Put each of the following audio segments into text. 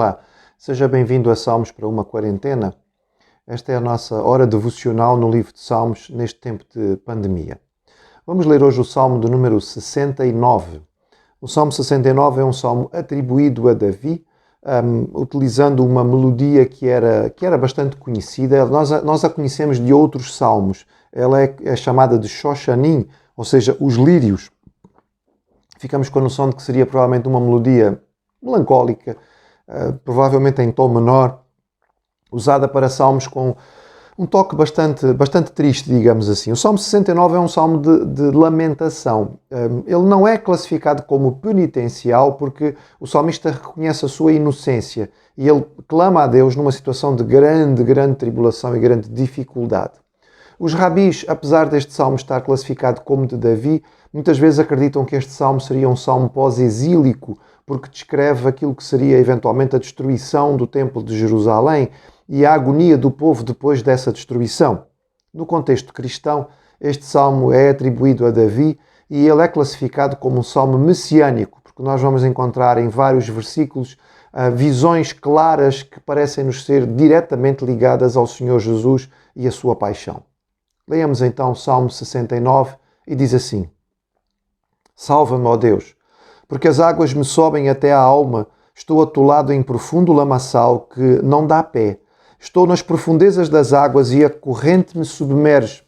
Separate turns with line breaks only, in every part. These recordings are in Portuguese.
Olá, seja bem-vindo a Salmos para uma Quarentena. Esta é a nossa hora devocional no livro de Salmos neste tempo de pandemia. Vamos ler hoje o Salmo do número 69. O Salmo 69 é um salmo atribuído a Davi, utilizando uma melodia que era bastante conhecida. Nós a conhecemos de outros salmos. Ela é chamada de Shoshanim, ou seja, os lírios. Ficamos com a noção de que seria provavelmente uma melodia melancólica, provavelmente em tom menor, usada para salmos com um toque bastante triste, digamos assim. O Salmo 69 é um salmo de lamentação. Ele não é classificado como penitencial porque o salmista reconhece a sua inocência e ele clama a Deus numa situação de grande tribulação e grande dificuldade. Os rabis, apesar deste salmo estar classificado como de Davi, muitas vezes acreditam que este salmo seria um salmo pós-exílico, porque descreve aquilo que seria eventualmente a destruição do Templo de Jerusalém e a agonia do povo depois dessa destruição. No contexto cristão, este salmo é atribuído a Davi e ele é classificado como um salmo messiânico, porque nós vamos encontrar em vários versículos visões claras que parecem-nos ser diretamente ligadas ao Senhor Jesus e à sua paixão. Leiamos então o Salmo 69 e diz assim: Salva-me, ó Deus, porque as águas me sobem até à alma, estou atolado em profundo lamaçal que não dá pé. Estou nas profundezas das águas e a corrente me submerge.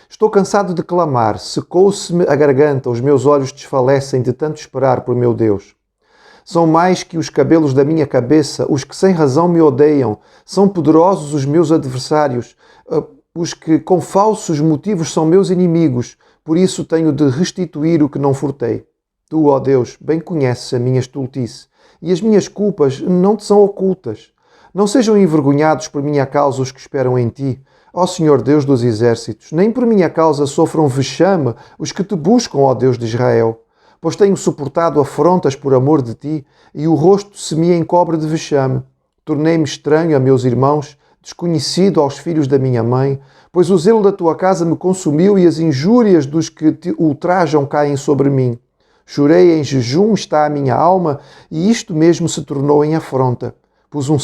Estou cansado de clamar, secou-se-me a garganta, os meus olhos desfalecem de tanto esperar por meu Deus. São mais que os cabelos da minha cabeça, os que sem razão me odeiam, são poderosos os meus adversários, os que com falsos motivos são meus inimigos, por isso tenho de restituir o que não furtei. Tu, ó Deus, bem conheces a minha estultice, e as minhas culpas não te são ocultas. Não sejam envergonhados por minha causa os que esperam em ti, ó Senhor Deus dos exércitos, nem por minha causa sofram vexame os que te buscam, ó Deus de Israel. Pois tenho suportado afrontas por amor de ti, e o rosto se me encobre de vexame. Tornei-me estranho a meus irmãos, desconhecido aos filhos da minha mãe, pois o zelo da tua casa me consumiu e as injúrias dos que te ultrajam caem sobre mim. Chorei em jejum, está a minha alma, e isto mesmo se tornou em afronta. Pus um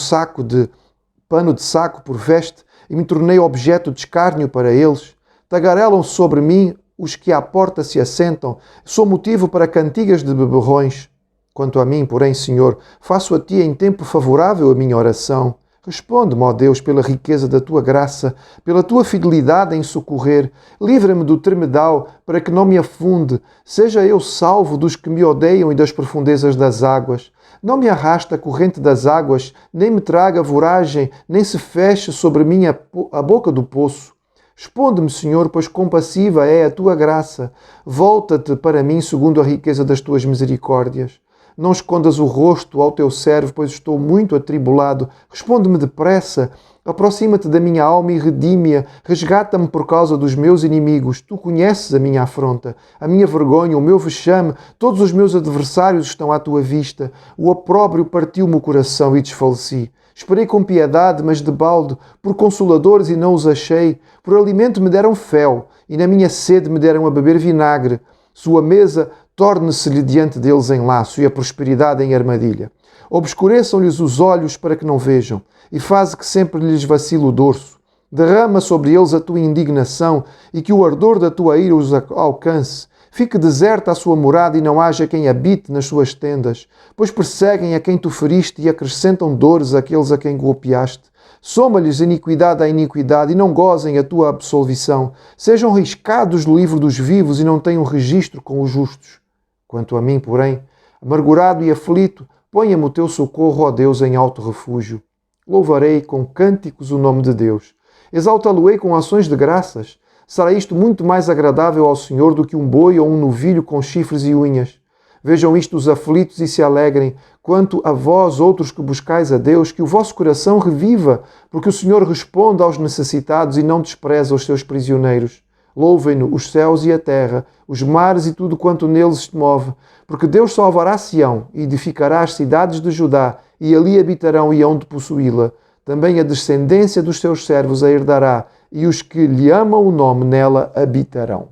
pano de saco por veste e me tornei objeto de escárnio para eles. Tagarelam sobre mim os que à porta se assentam, sou motivo para cantigas de beberrões. Quanto a mim, porém, Senhor, faço a ti em tempo favorável a minha oração. Responde-me, ó Deus, pela riqueza da tua graça, pela tua fidelidade em socorrer. Livra-me do tremedal, para que não me afunde. Seja eu salvo dos que me odeiam e das profundezas das águas. Não me arraste a corrente das águas, nem me traga voragem, nem se feche sobre mim a boca do poço. Responde-me, Senhor, pois compassiva é a tua graça. Volta-te para mim segundo a riqueza das tuas misericórdias. Não escondas o rosto ao teu servo, pois estou muito atribulado. Responde-me depressa. Aproxima-te da minha alma e redime-a. Resgata-me por causa dos meus inimigos. Tu conheces a minha afronta, a minha vergonha, o meu vexame. Todos os meus adversários estão à tua vista. O opróbrio partiu-me o coração e desfaleci. Esperei com piedade, mas de balde, por consoladores e não os achei. Por alimento me deram fel, e na minha sede me deram a beber vinagre. Sua mesa torne-se-lhe diante deles em laço e a prosperidade em armadilha. Obscureçam-lhes os olhos para que não vejam, e faze que sempre lhes vacile o dorso. Derrama sobre eles a tua indignação e que o ardor da tua ira os alcance. Fique deserta a sua morada e não haja quem habite nas suas tendas, pois perseguem a quem tu feriste e acrescentam dores àqueles a quem golpeaste. Soma-lhes iniquidade à iniquidade e não gozem a tua absolvição. Sejam riscados do livro dos vivos e não tenham registro com os justos. Quanto a mim, porém, amargurado e aflito, ponha-me o teu socorro, ó Deus, em alto refúgio. Louvarei com cânticos o nome de Deus. Exaltá-lo-ei com ações de graças. Será isto muito mais agradável ao Senhor do que um boi ou um novilho com chifres e unhas. Vejam isto os aflitos e se alegrem. Quanto a vós, outros que buscais a Deus, que o vosso coração reviva, porque o Senhor responde aos necessitados e não despreza os seus prisioneiros. Louvem-no os céus e a terra, os mares e tudo quanto neles se move, porque Deus salvará Sião e edificará as cidades de Judá, e ali habitarão e hão de possuí-la. Também a descendência dos seus servos a herdará, e os que lhe amam o nome nela habitarão.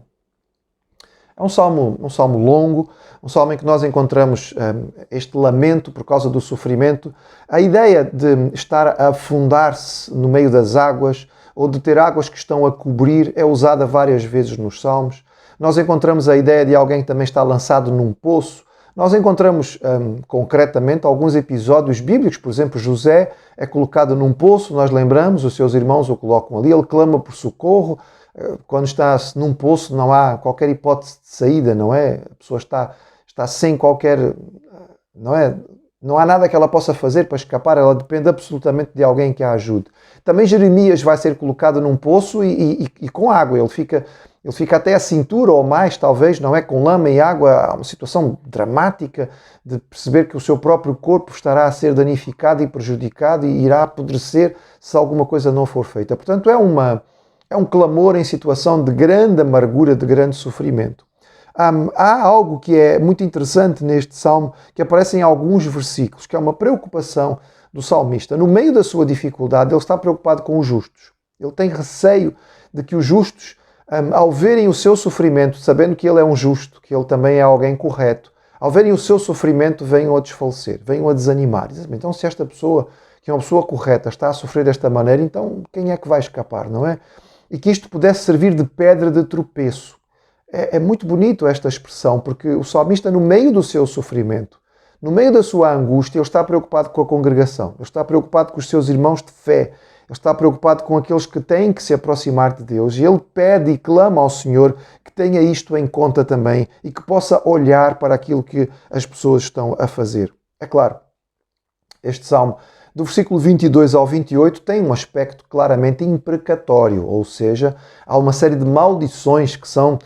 um salmo longo, um salmo em que nós encontramos este lamento por causa do sofrimento, a ideia de estar a afundar-se no meio das águas ou de ter águas que estão a cobrir é usada várias vezes nos salmos. Nós encontramos a ideia de alguém que também está lançado num poço. Nós encontramos concretamente alguns episódios bíblicos, por exemplo, José é colocado num poço, nós lembramos, os seus irmãos o colocam ali, ele clama por socorro. Quando está num poço não há qualquer hipótese de saída, não é? A pessoa está sem qualquer... não é? Não há nada que ela possa fazer para escapar, ela depende absolutamente de alguém que a ajude. Também Jeremias vai ser colocado num poço e com água, ele fica até a cintura ou mais, talvez, não é? Com lama e água, há uma situação dramática de perceber que o seu próprio corpo estará a ser danificado e prejudicado e irá apodrecer se alguma coisa não for feita. Portanto, é um clamor em situação de grande amargura, de grande sofrimento. Há algo que é muito interessante neste salmo, que aparece em alguns versículos, que é uma preocupação do salmista. No meio da sua dificuldade, ele está preocupado com os justos. Ele tem receio de que os justos, ao verem o seu sofrimento, sabendo que ele é um justo, que ele também é alguém correto, ao verem o seu sofrimento, venham a desfalecer, venham a desanimar. Então, se esta pessoa, que é uma pessoa correta, está a sofrer desta maneira, então quem é que vai escapar, não é? E que isto pudesse servir de pedra de tropeço. É muito bonito esta expressão, porque o salmista, no meio do seu sofrimento, no meio da sua angústia, ele está preocupado com a congregação, ele está preocupado com os seus irmãos de fé, ele está preocupado com aqueles que têm que se aproximar de Deus, e ele pede e clama ao Senhor que tenha isto em conta também e que possa olhar para aquilo que as pessoas estão a fazer. É claro, este salmo, do versículo 22 ao 28, tem um aspecto claramente imprecatório, ou seja, há uma série de maldições que são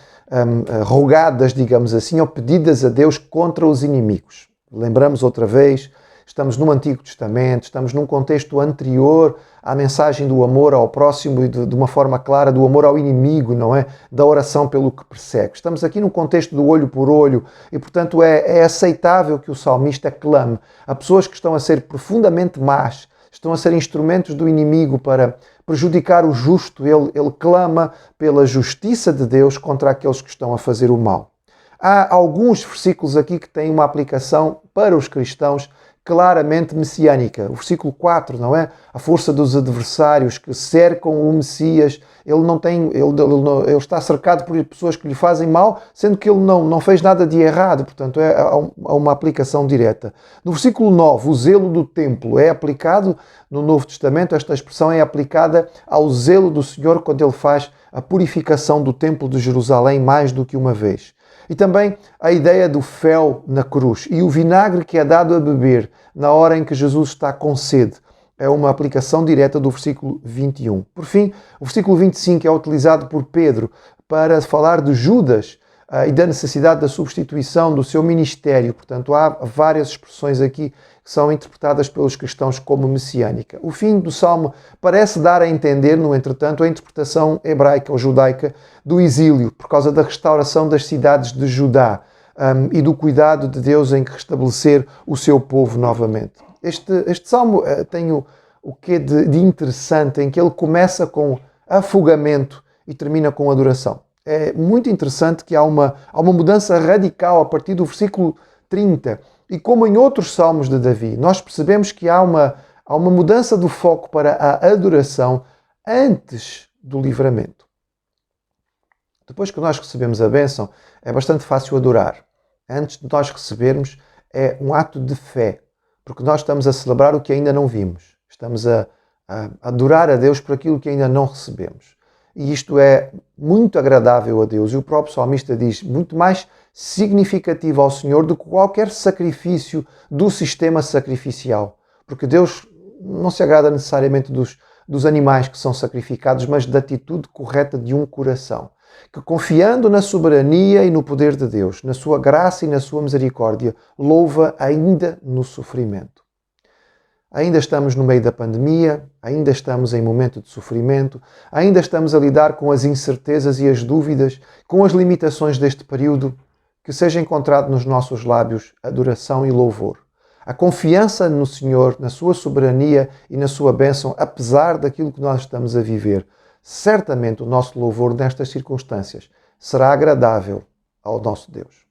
rogadas, digamos assim, ou pedidas a Deus contra os inimigos. Lembramos outra vez, estamos no Antigo Testamento, estamos num contexto anterior à mensagem do amor ao próximo e de uma forma clara do amor ao inimigo, não é? Da oração pelo que persegue. Estamos aqui no contexto do olho por olho e, portanto, é aceitável que o salmista clame a pessoas que estão a ser profundamente más, estão a ser instrumentos do inimigo para prejudicar o justo. Ele clama pela justiça de Deus contra aqueles que estão a fazer o mal. Há alguns versículos aqui que têm uma aplicação para os cristãos claramente messiânica. O versículo 4, não é? A força dos adversários que cercam o Messias. Ele está cercado por pessoas que lhe fazem mal, sendo que ele não fez nada de errado. Portanto, há uma aplicação direta. No versículo 9, o zelo do templo é aplicado no Novo Testamento. Esta expressão é aplicada ao zelo do Senhor quando ele faz a purificação do templo de Jerusalém mais do que uma vez. E também a ideia do fel na cruz e o vinagre que é dado a beber na hora em que Jesus está com sede. É uma aplicação direta do versículo 21. Por fim, o versículo 25 é utilizado por Pedro para falar de Judas e da necessidade da substituição do seu ministério. Portanto, há várias expressões aqui que são interpretadas pelos cristãos como messiânica. O fim do Salmo parece dar a entender, no entretanto, a interpretação hebraica ou judaica do exílio, por causa da restauração das cidades de Judá e do cuidado de Deus em restabelecer o seu povo novamente. Este Salmo tem o quê de interessante, em que ele começa com afogamento e termina com adoração. É muito interessante que há uma mudança radical a partir do versículo 30. E como em outros salmos de Davi, nós percebemos que há uma mudança do foco para a adoração antes do livramento. Depois que nós recebemos a bênção, é bastante fácil adorar. Antes de nós recebermos, é um ato de fé, porque nós estamos a celebrar o que ainda não vimos. Estamos a adorar a Deus por aquilo que ainda não recebemos. E isto é muito agradável a Deus. E o próprio salmista diz, muito mais significativo ao Senhor do que qualquer sacrifício do sistema sacrificial. Porque Deus não se agrada necessariamente dos animais que são sacrificados, mas da atitude correta de um coração. Que confiando na soberania e no poder de Deus, na sua graça e na sua misericórdia, louva ainda no sofrimento. Ainda estamos no meio da pandemia, ainda estamos em momento de sofrimento, ainda estamos a lidar com as incertezas e as dúvidas, com as limitações deste período, que seja encontrado nos nossos lábios adoração e louvor. A confiança no Senhor, na sua soberania e na sua bênção, apesar daquilo que nós estamos a viver. Certamente o nosso louvor nestas circunstâncias será agradável ao nosso Deus.